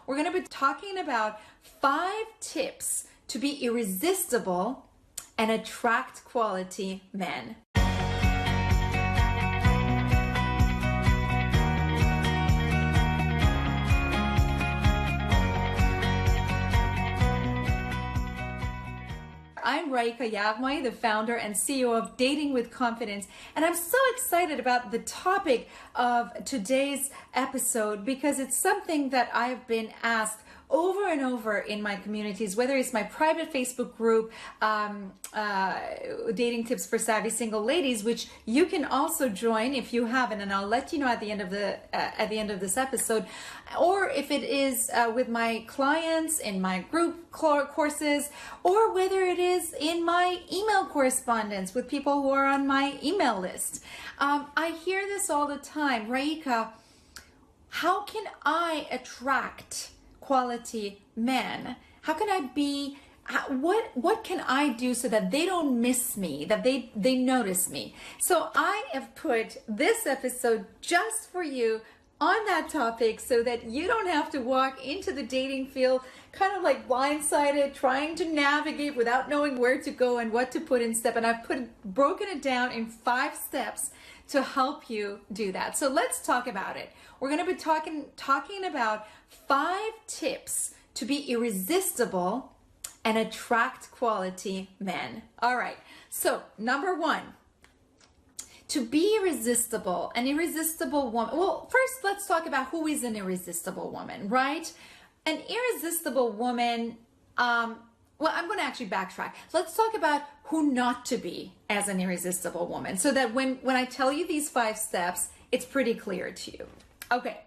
we're going to be talking about 5 tips to be irresistible and attract quality men. I'm Raeeka, the founder and CEO of Dating with Confidence, and I'm so excited about the topic of today's episode because it's something that I've been asked over and over in my communities, whether it's my private Facebook group, Dating Tips for Savvy Single Ladies, which you can also join if you haven't, and I'll let you know at the end of this episode, or if it is with my clients in my group courses, or whether it is in my email correspondence with people who are on my email list. I hear this all the time. Raeeka, how can I attract quality men? How can I be, what can I do so that they don't miss me, that they notice me? So I have put this episode just for you on that topic so that you don't have to walk into the dating field kind of like blindsided, trying to navigate without knowing where to go and what to put in step. And I've broken it down in 5 steps to help you do that. So let's talk about it. We're going to be talking about 5 tips to be irresistible and attract quality men. All right. So number 1, to be irresistible, an irresistible woman. Well, first let's talk about who is an irresistible woman, right? An irresistible woman, well, I'm going to actually backtrack. Let's talk about who not to be as an irresistible woman so that when I tell you these 5 steps, it's pretty clear to you. Okay.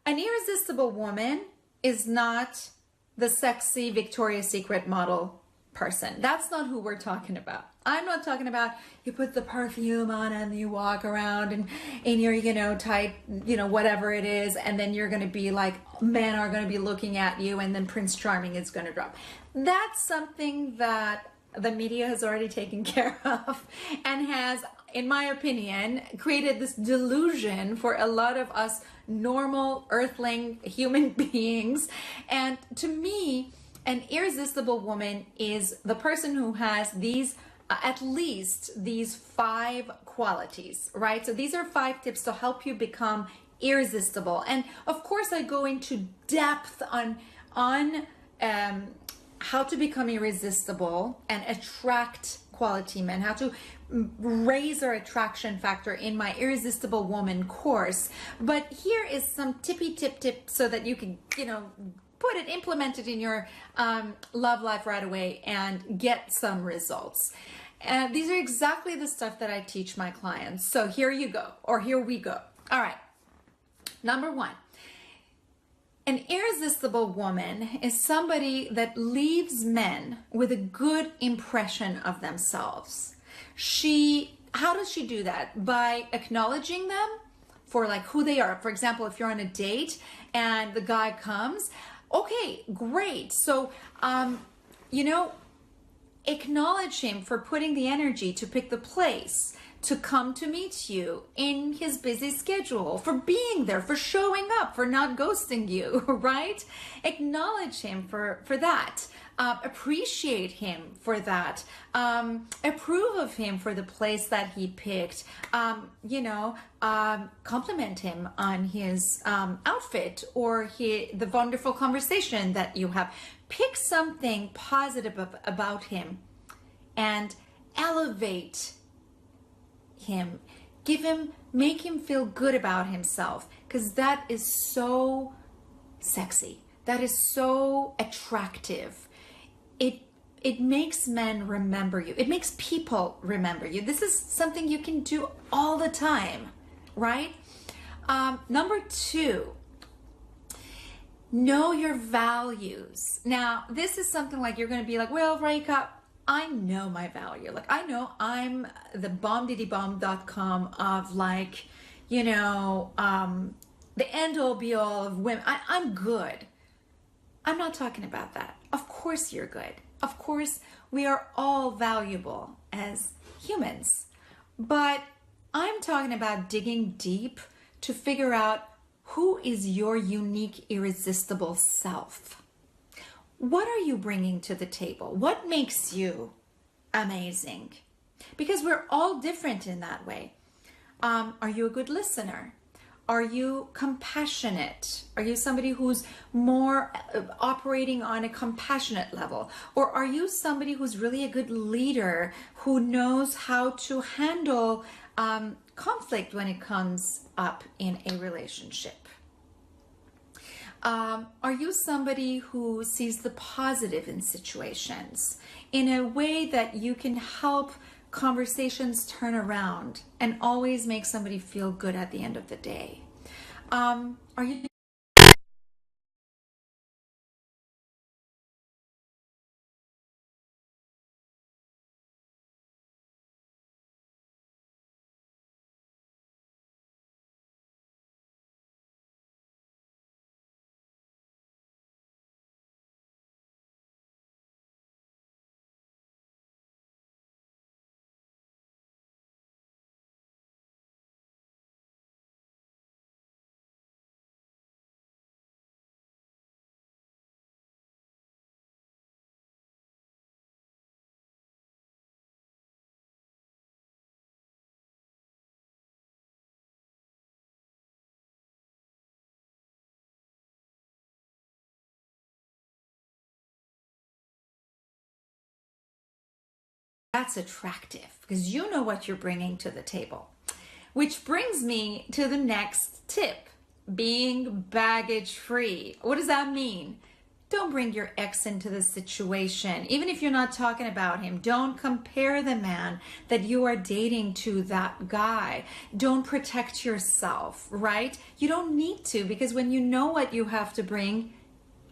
An irresistible woman is not the sexy Victoria's Secret model person. That's not who we're talking about. I'm not talking about you put the perfume on and you walk around and in your, tight, whatever it is, and then you're going to be like, men are going to be looking at you and then Prince Charming is going to drop. That's something that the media has already taken care of and has, in my opinion, created this delusion for a lot of us normal earthling human beings. And to me, an irresistible woman is the person who has these, at least these 5 qualities, right? So these are 5 tips to help you become irresistible. And of course, I go into depth on how to become irresistible and attract quality men, how to raise our attraction factor in my Irresistible Woman course. But here is some tip so that you can, implement it in your love life right away and get some results. And these are exactly the stuff that I teach my clients. So here you go, or here we go. All right. Number 1. An irresistible woman is somebody that leaves men with a good impression of themselves. How does she do that? By acknowledging them for like who they are. For example, if you're on a date and the guy comes, okay, great. So, acknowledge him for putting the energy to pick the place, to come to meet you in his busy schedule, for being there, for showing up, for not ghosting you, right? Acknowledge him for that. Appreciate him for that. Approve of him for the place that he picked. Compliment him on his outfit or the wonderful conversation that you have. Pick something positive about him and elevate him. Make him feel good about himself, because that is so sexy. That is so attractive. It makes men remember you. It makes people remember you. This is something you can do all the time, right? Number 2, know your values. Now, this is something like you're going to be like, well, Raeeka, I know my value. Like, I know I'm the bombdiddybomb.com of like, the end all be all of women. I'm good. I'm not talking about that. Of course you're good. Of course we are all valuable as humans. But I'm talking about digging deep to figure out Who is your unique, irresistible self? What are you bringing to the table? What makes you amazing? Because we're all different in that way. Are you a good listener? Are you compassionate? Are you somebody who's more operating on a compassionate level? Or are you somebody who's really a good leader who knows how to handle conflict when it comes up in a relationship? Are you somebody who sees the positive in situations in a way that you can help conversations turn around and always make somebody feel good at the end of the day? Are you that's attractive because you know what you're bringing to the table. Which brings me to the next tip, being baggage free. What does that mean? Don't bring your ex into the situation. Even if you're not talking about him, don't compare the man that you are dating to that guy. Don't protect yourself, right? You don't need to, because when you know what you have to bring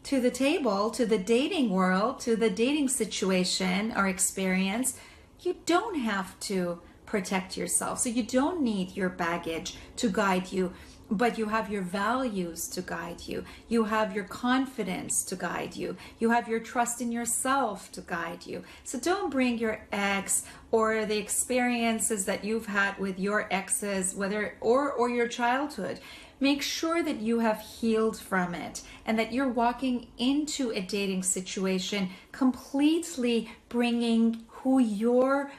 to the table, to the dating world, to the dating situation or experience, you don't have to protect yourself. So you don't need your baggage to guide you, but you have your values to guide you. You have your confidence to guide you. You have your trust in yourself to guide you. So don't bring your ex or the experiences that you've had with your exes, whether or your childhood. Make sure that you have healed from it and that you're walking into a dating situation completely bringing who your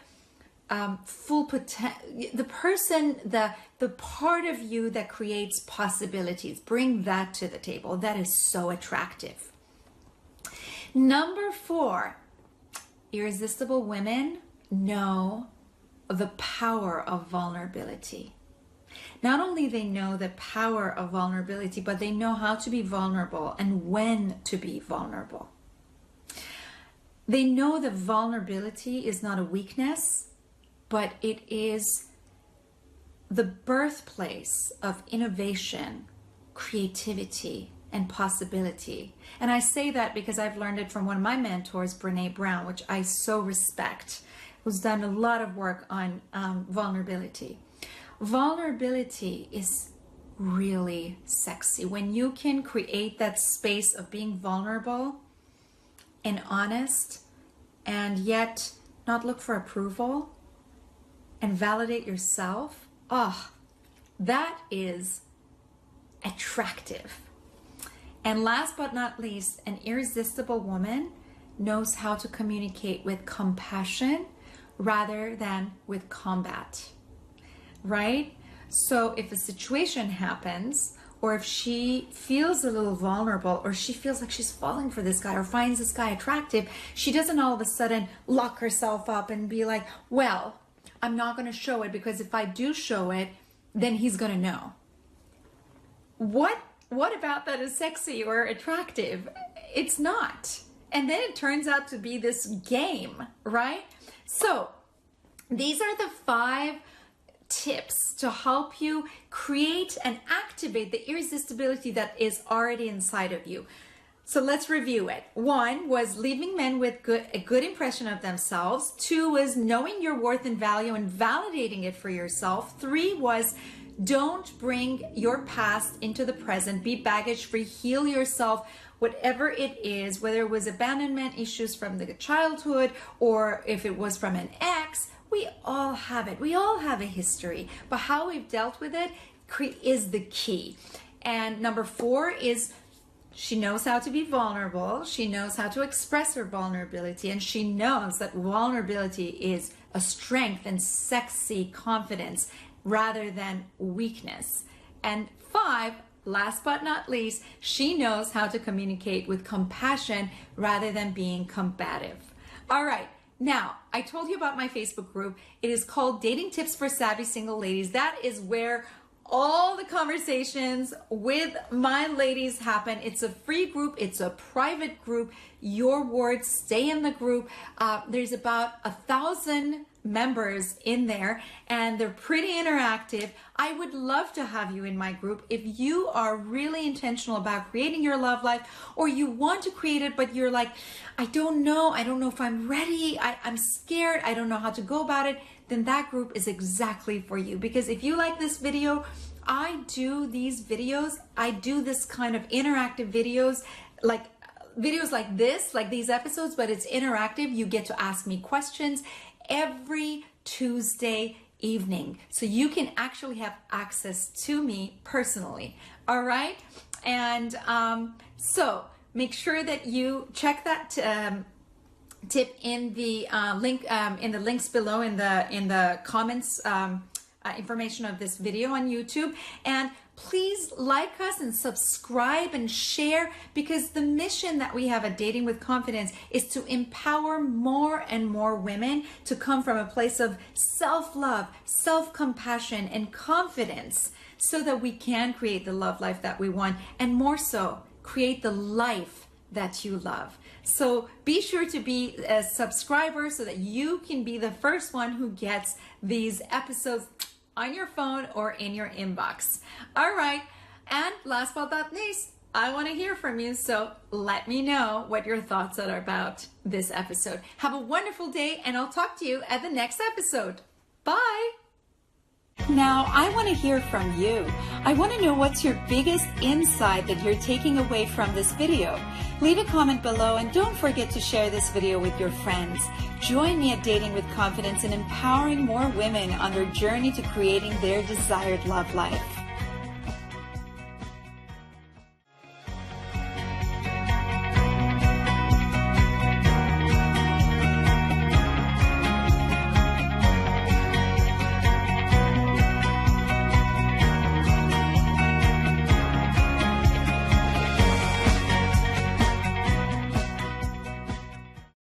full potential, the person, the part of you that creates possibilities. Bring that to the table. That is so attractive. Number 4, irresistible women know the power of vulnerability. Not only they know the power of vulnerability, but they know how to be vulnerable and when to be vulnerable. They know that vulnerability is not a weakness, but it is the birthplace of innovation, creativity, and possibility. And I say that because I've learned it from one of my mentors, Brene Brown, which I so respect, who's done a lot of work on vulnerability. Vulnerability is really sexy. When you can create that space of being vulnerable and honest and yet not look for approval and validate yourself, oh, that is attractive. And last but not least, an irresistible woman knows how to communicate with compassion rather than with combat. Right? So if a situation happens, or if she feels a little vulnerable, or she feels like she's falling for this guy or finds this guy attractive, she doesn't all of a sudden lock herself up and be like, well, I'm not going to show it because if I do show it, then he's going to know. What about that is sexy or attractive? It's not. And then it turns out to be this game, right? So these are the 5 tips to help you create and activate the irresistibility that is already inside of you. So let's review it. 1 was leaving men with a good impression of themselves. 2 was knowing your worth and value and validating it for yourself. 3 was don't bring your past into the present. Be baggage free. Heal yourself. Whatever it is, whether it was abandonment issues from the childhood or if it was from an ex, we all have it. We all have a history, but how we've dealt with it is the key. And number 4 is she knows how to be vulnerable. She knows how to express her vulnerability, and she knows that vulnerability is a strength and sexy confidence rather than weakness. And 5, last but not least, she knows how to communicate with compassion rather than being combative. All right. Now, I told you about my Facebook group. It is called Dating Tips for Savvy Single Ladies. That is where all the conversations with my ladies happen. It's a free group. It's a private group. Your words stay in the group. There's about 1,000 members in there, and they're pretty interactive. I would love to have you in my group if you are really intentional about creating your love life, or you want to create it, but you're like, I don't know if I'm ready. I'm scared. I don't know how to go about it. Then that group is exactly for you. Because if you like this video, I do these videos. I do this kind of interactive videos like this, like these episodes, but it's interactive. You get to ask me questions every Tuesday evening. So you can actually have access to me personally. All right. And so make sure that you check that tip in the link in the links below in the comments information of this video on YouTube. And please like us and subscribe and share, because the mission that we have at Dating with Confidence is to empower more and more women to come from a place of self-love, self-compassion, and confidence, so that we can create the love life that we want, and more so, create the life that you love. So be sure to be a subscriber so that you can be the first one who gets these episodes on your phone or in your inbox. All right. And last but not least, I want to hear from you. So let me know what your thoughts are about this episode. Have a wonderful day, and I'll talk to you at the next episode. Bye. Now, I want to hear from you. I want to know what's your biggest insight that you're taking away from this video. Leave a comment below, and don't forget to share this video with your friends. Join me at Dating with Confidence in empowering more women on their journey to creating their desired love life.